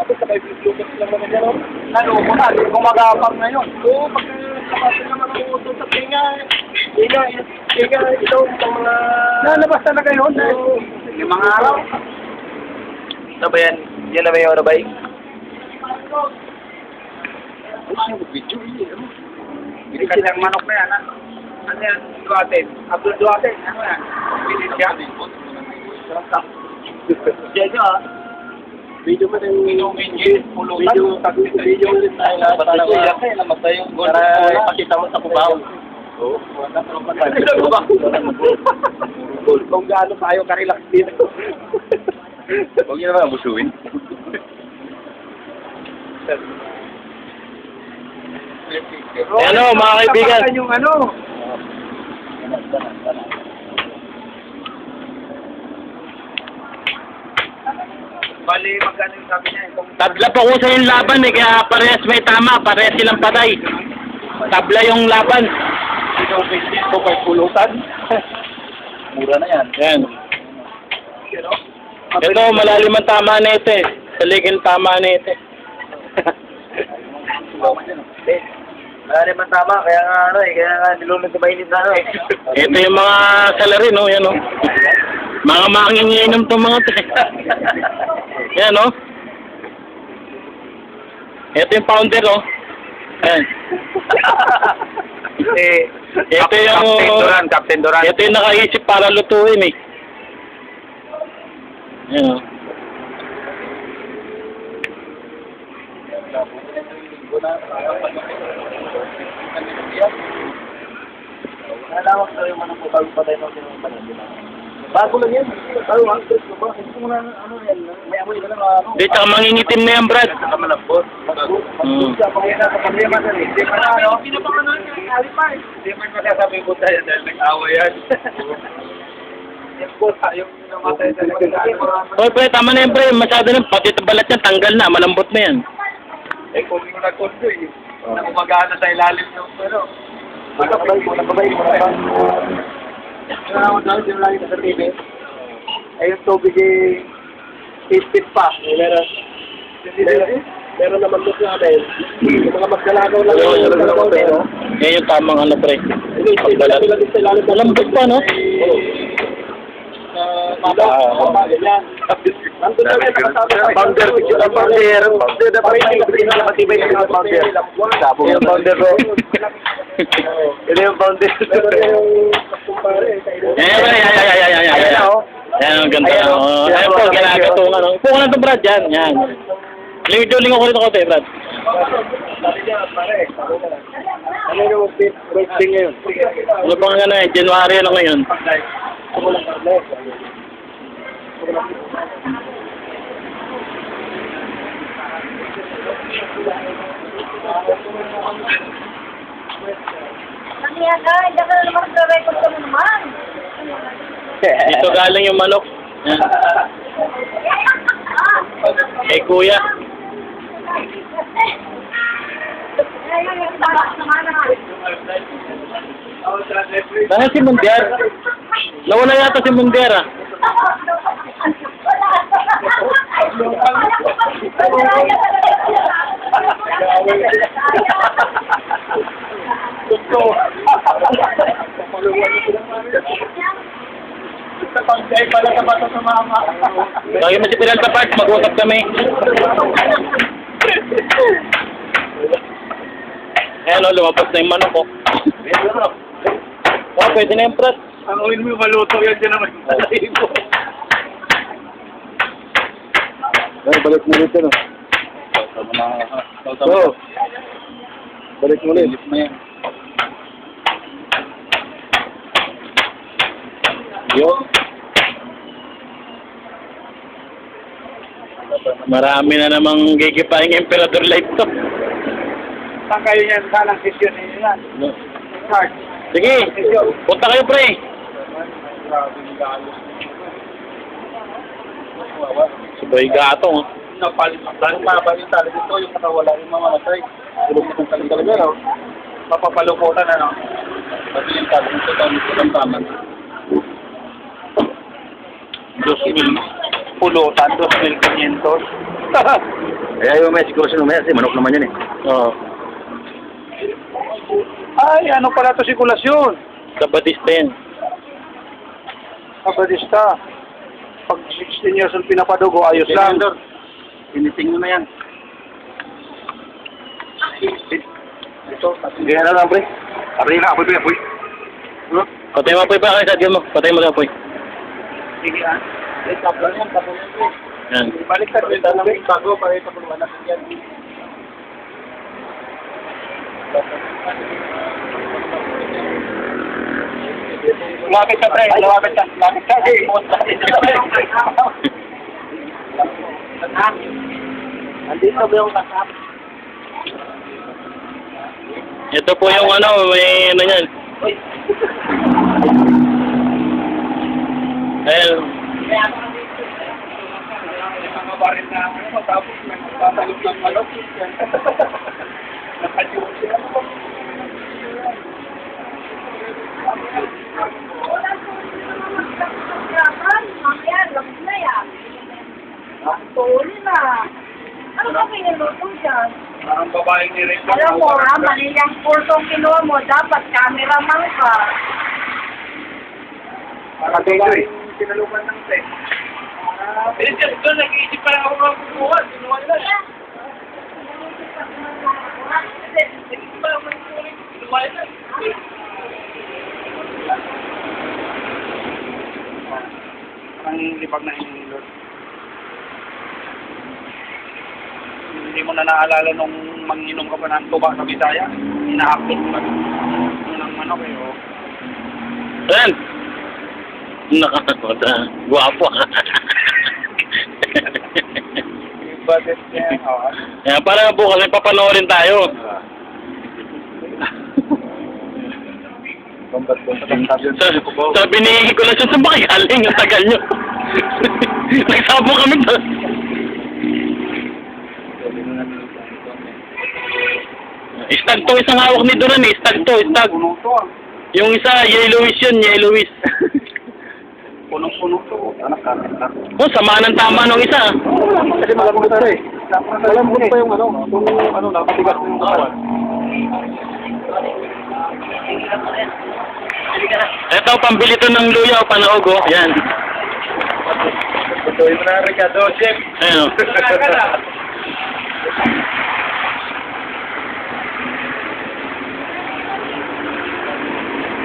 Ako sa kayo Bluetooth lang naman yan, naloko na, hindi gumagapang ngayon. Oo, pag nakapasok naman ang uso sa tinga, ito, itong mga... Nalabas talaga yun, yung mga araw. Ano ba yan? Yan na ba yung ano ba yun? Video yun. Hindi ka lang manok na yan, ano yan? Duaten. Abdul Duaten. Ano yan? Pilit siya. Diyan nyo video pa rin video ulit tayo lahat para pakita mo sa kubaw. Oo. Kung gaano tayo ka-relax dito. Huwag nyo naman abusuin. Ano mga kaibigan? Yung ano? Bali, magkano yung sabi niya? Tabla pa ko sa yung laban eh, kaya parehas may tama, parehas silang patay. Tabla yung laban. Ito kay pulutan. Mura na yan. Yan. Ito, malalim ang tama na ito eh. Saligin tama na ito eh. Malalim ang tama, kaya nga ano eh, kaya nga nilunod sa mainit na ano eh. Ito yung mga salary, no? Yan, no? Mga manginginom itong mga ito. Yan, no? Ito yung founder, no? Yan. Ito yung... Captain Duran. Ito yung nakaisip para lutuin, eh. Yan, no? Nalawak na yung manang bago patay ng sinumpan. Bago lang yan. Bago lang. Hindi mo na ano yan. May amoy ka lang ano. Di, tsaka mangingitim na yan, Brad. Malambot. Hindi man masasabi ko tayo dahil nag-away yan. Yung puta, yung namatay sa Hoy, pre, tama na yan, pre. Masyado na. Pati ito balat niya, tanggal na. Malambot na yan. Eh, kung hindi mo nag-condo eh. Nakumagana sa ilalim ng pero. Nakabay mo. Ano naman yung lagi sa TV? Ay, yung tubig eh, 8 pa. Meron naman doon natin. Yung mga magdalagaw lang yung Yan yung tamang ano, pre. Pagbalat. Malambot pa, no? Founder na pa rin yung matibay na founder. Sabong yung founder ko. Ito yung founder. Yan. Yan, ang ganda. Ayan po, ginagatungan. Upo ka na ito, Brad. Yan. Lingo ko rin ako, Brad. Ano yung roasting ngayon? Ano pa nga na eh, January ano ngayon? Hindi ka naman nag-record ka naman. Dito galing yung manok. Yan. Kay kuya. Nasaan si Mundiar? Nawala yata si Mundiar ah. Lagi mo si Piral sa park, mag-usap kami. Ayan o, lumabas na yung manok ko. Oh, pwede na yung prat. Ang uwin mo, maluto yan dyan naman. Balik mo ulit yun. Oo. Balik mo ulit. Yo. Marami na namang gigipaing Emperador Light to. Saan kayo yan? Saan ang session ninyo yan? Start. Sige, punta kayo pre. Sabay gatong. Napalitan talaga dito yung nakawala yung mga matay. Tulog na talaga, no? Mapapalukutan, ano? Pati yung tabi nito ng taman. 2,000 pulutan, 2,500. Kaya yung may siguro sinumaya kasi manok naman yan eh. Oo. Ay, ano pala to sikulasyon? Sa Batista yan. Kabadista. Pag 16 years old pinapadugo, ayos lang. Piniting mo na yan. Ito, hindi na lang, pre. Aray na, apoy, apoy. Patay mo, Poy, pa kayo sa diyan mo. Patay mo daw, Poy. Sige ah. Tapos yan, tapos yan. Yan. Balik ka rin ng bago para ito kung wala yan. Lumapit ka, pre. Lumapit ka. Lumapit ka. Andito ba yung kasap? Ito po yung ano, may ano yan. Ayan. Nakabarin na ako, tapos nagtatalog ng manok. Nakajumot siya. Mamaya, labas na yan. Tuloy na. Ano ba pinuluto dyan? Ang babaeng ni Rick. Alam mo ha, manilang pulsong kinuha mo, dapat cameraman ka. Nakadito eh. Sinalupan ng set. Eh, just doon, nag-iisip pa lang ako ng kukuha. Sinuha nila. Nag-iisip pa lang ako ng kukuha. Sinuha nila. Ang libag na hinilot. Hindi mo na naalala nung manginom ka pa ng tuba sa Bisaya. Inaakit mo pa. Ng manok eh, oh. Ayan. Nakakota. Guwapo. Budget niya, oh. Ayan, para bukas ay papanoorin tayo. Sabi ni Nicolas, saan ba kayo galing? Ang tagal nyo. Nagsabo kami to. Stag to, isang hawak ni Duran eh. Stag to, stag. Puno to ah. Yung isa, yellowish yun, yellowish. Punong-puno to. Anak ka. Oh, sama ng tama nung isa. Kasi malambot na eh. Malambot pa yung ano. Yung ano, napatigas ng kawan. Ito, pambili to ng luya o panaog, oh. Yan. Tutuloy mo na, Ricardo. Chef. Ayan, oh.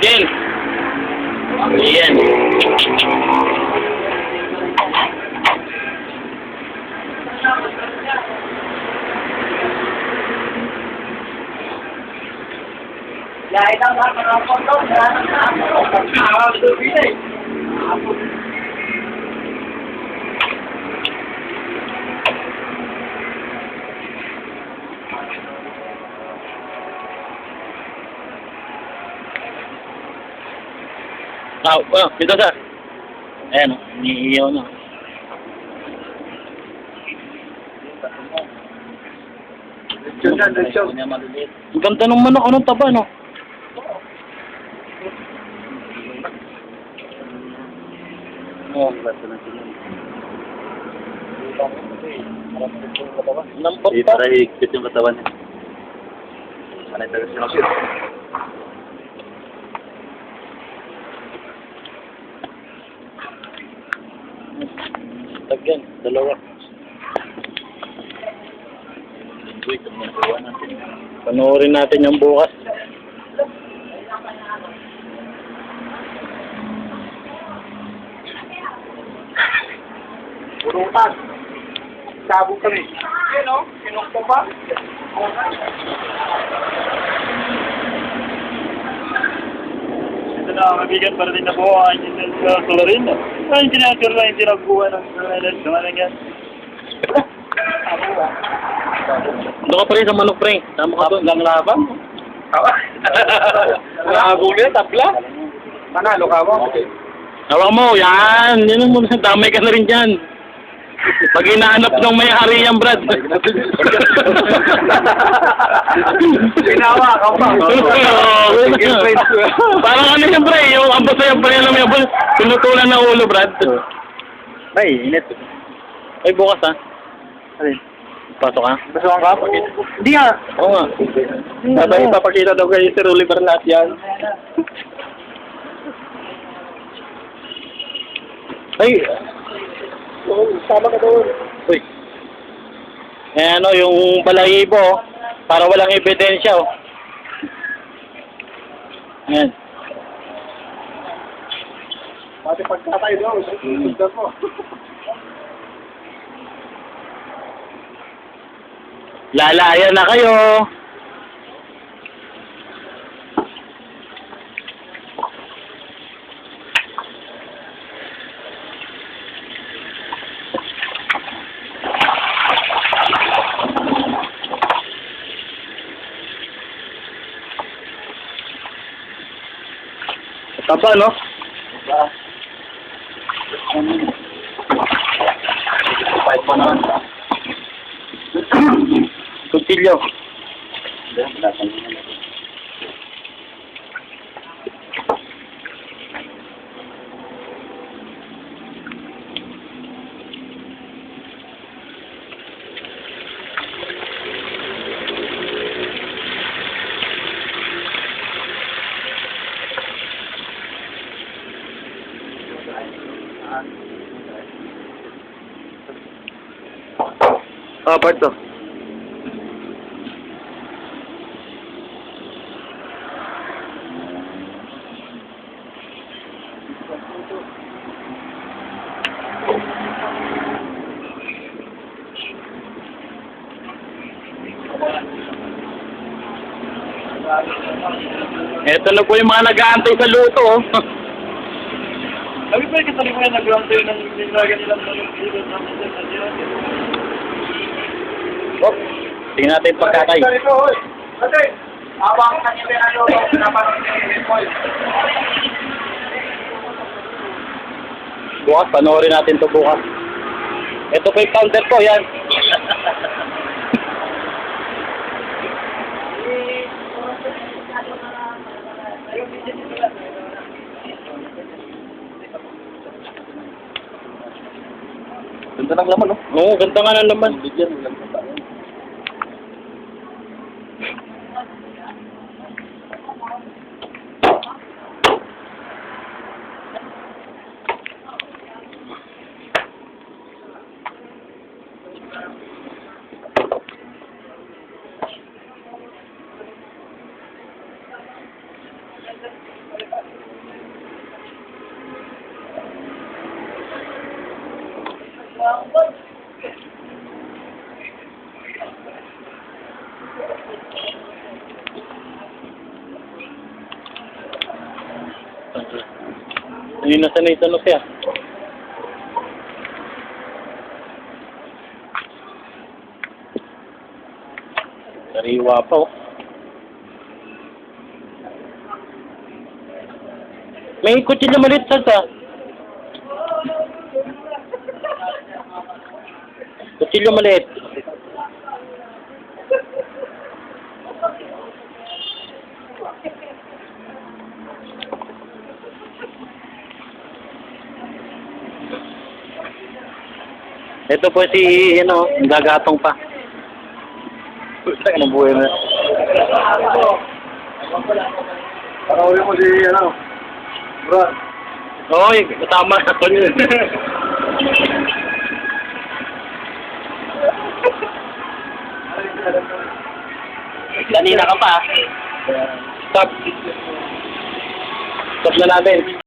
Yan. Yan. Dahil ang mga photo, Dito sa. Ayan, niiyaw na. Ang ganda ng manok, anong taba, no? Oh. Nampot Dito pa. tayo higpit yung katawan niya. Sanay tayo siya. Tagyan, dalawa. Panoorin natin yung bukas. Punutan. Sabog kami. Yan o. Pinong pa ba? Ito na, mabigat para din na po ang inyo sa Solarin. Ay, tinaturo lang yung tinabuhan ng Solarin. Dumalang yan. Doon ka pa rin sa manok, pre. Tama ka doon. Lang laban. Sabog yan, tabla. Manalo ka mo. Okay. Hawak mo, yan. Yan ang muna. Damay ka na rin dyan. Pag hinahanap ng may hari yan, Brad. Pinawa ka pa. Parang ano yan, pre. Yung ambas na yung pre, alam mo yung pinutulan ng ulo, Brad. Ay, init. Ay, bukas, ha? Alin? Pasok ka? Gusto kang kapag? Hindi nga. Oo nga. Sabay ipapakita daw kay Sir Oliver lahat yan. Ay! Sama ka doon. Uy! Eh ano, yung balahibo, para walang ebidensya, oh. Ayan. Pati pagkatay doon. Sundan mo. Lalayan na kayo! Taba, no? Fight mo naman. Kutsilyo. Part to. Eto na po yung mga nag-aantay sa luto, oh. Sabi pa yung kasali mo yan, nag-ground tayo ng nilagyan nilang dito sa Oh, tingnan natin yung pagkakay. Ate, habang kanina na lolo, napansin mo. Bukas, panoorin natin ito bukas. Ito po yung counter ko, yan. Ganda ng laman, no? Oo, ganda nga ng laman. Bigyan mo lang sa tayo. Ayun na sanay sa siya. Sariwa pa, oh. May kutsilyo maliit sa kutsilyo maliit. Ito po si, gagatong pa. Puta ka ng buhay na. Pakawin mo si, bro. Oy, tama na ko yun. Kanina ka pa. Stop. Stop na natin.